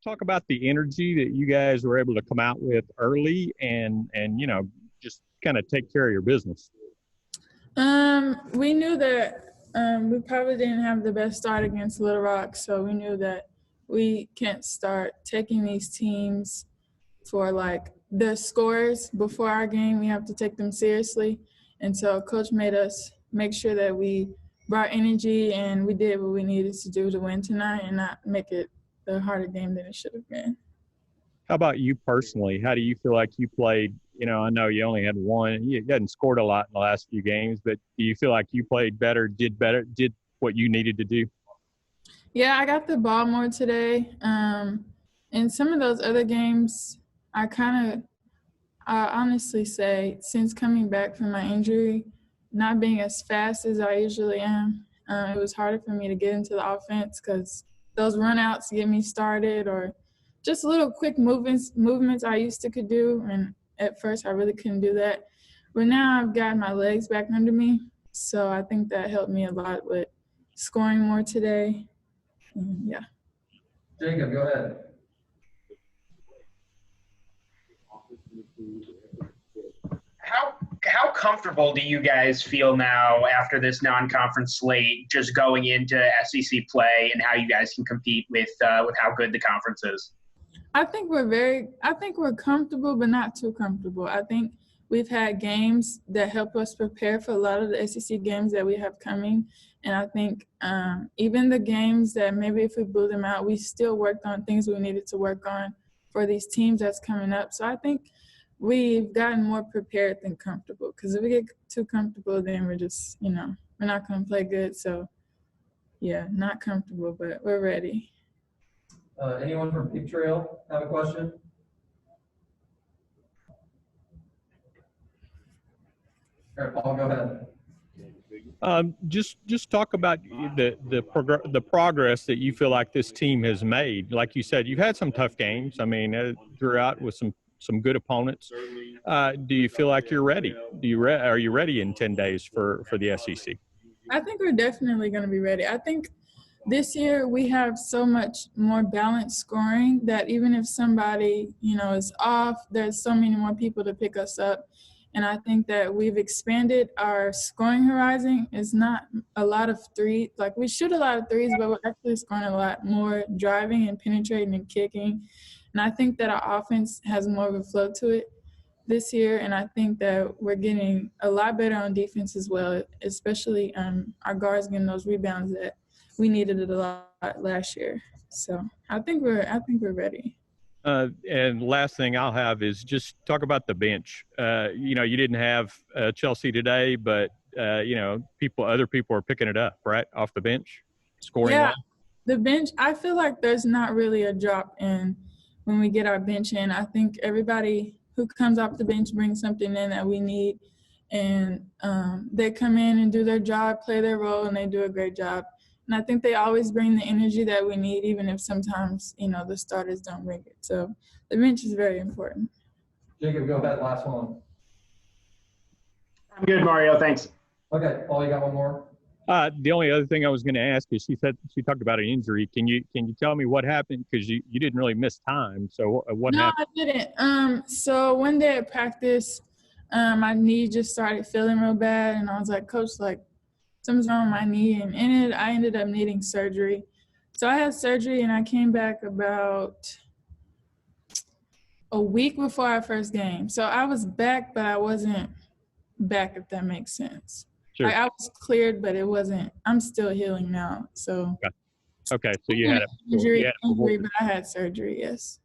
talk about the energy that you guys were able to come out with early and just kind of take care of your business? We knew that we probably didn't have the best start against Little Rock, so we knew that we can't start taking these teams for like the scores before our game. We have to take them seriously. And so Coach made us make sure that we brought energy and we did what we needed to do to win tonight and not make it a harder game than it should have been. How about you personally? How do you feel like you played? I know you only had one. You hadn't scored a lot in the last few games, but do you feel like you played better, did what you needed to do? Yeah, I got the ball more today. In some of those other games, I honestly say since coming back from my injury, not being as fast as I usually am, it was harder for me to get into the offense because those runouts get me started or just little quick movements I used to could do. And at first I really couldn't do that. But now I've got my legs back under me. So I think that helped me a lot with scoring more today. Yeah. Jacob, go ahead. How comfortable do you guys feel now after this non-conference slate, just going into SEC play and how you guys can compete with how good the conference is? I think we're comfortable, but not too comfortable. I think we've had games that help us prepare for a lot of the SEC games that we have coming. And I think even the games that maybe if we blew them out, we still worked on things we needed to work on for these teams that's coming up. So I think we've gotten more prepared than comfortable, because if we get too comfortable, then we're just, we're not going to play good. So, yeah, not comfortable, but we're ready. Anyone from Big Trail have a question? All right, Paul, go ahead. Just talk about the progress that you feel like this team has made. Like you said, you've had some tough games. I mean, throughout with some good opponents. Do you feel like you're ready? Are you ready in 10 days for the SEC? I think we're definitely going to be ready. I think this year we have so much more balanced scoring that even if somebody, is off, there's so many more people to pick us up. And I think that we've expanded our scoring horizon. It's not a lot of threes. Like, we shoot a lot of threes, but we're actually scoring a lot more driving and penetrating and kicking. And I think that our offense has more of a flow to it this year. And I think that we're getting a lot better on defense as well, especially our guards getting those rebounds that we needed it a lot last year. So I think we're ready. And last thing I'll have is just talk about the bench. You didn't have Chelsea today, but other people are picking it up right off the bench, scoring. Yeah, the bench. I feel like there's not really a drop in when we get our bench in. I think everybody who comes off the bench brings something in that we need, and they come in and do their job, play their role, and they do a great job. And I think they always bring the energy that we need, even if sometimes, the starters don't bring it. So the bench is very important. Jacob, go ahead, last one. I'm good, Mario. Thanks. Okay, Paul, you got one more? The only other thing I was going to ask is she talked about an injury. Can you tell me what happened? Because you didn't really miss time. So what happened? No, I didn't. So one day at practice, my knee just started feeling real bad. And I was like, Coach, something's wrong with my knee, and I ended up needing surgery. So I had surgery, and I came back about a week before our first game. So I was back, but I wasn't back, if that makes sense. Sure. I was cleared, but it wasn't. I'm still healing now. So okay. So you had injury, but I had surgery. Yes.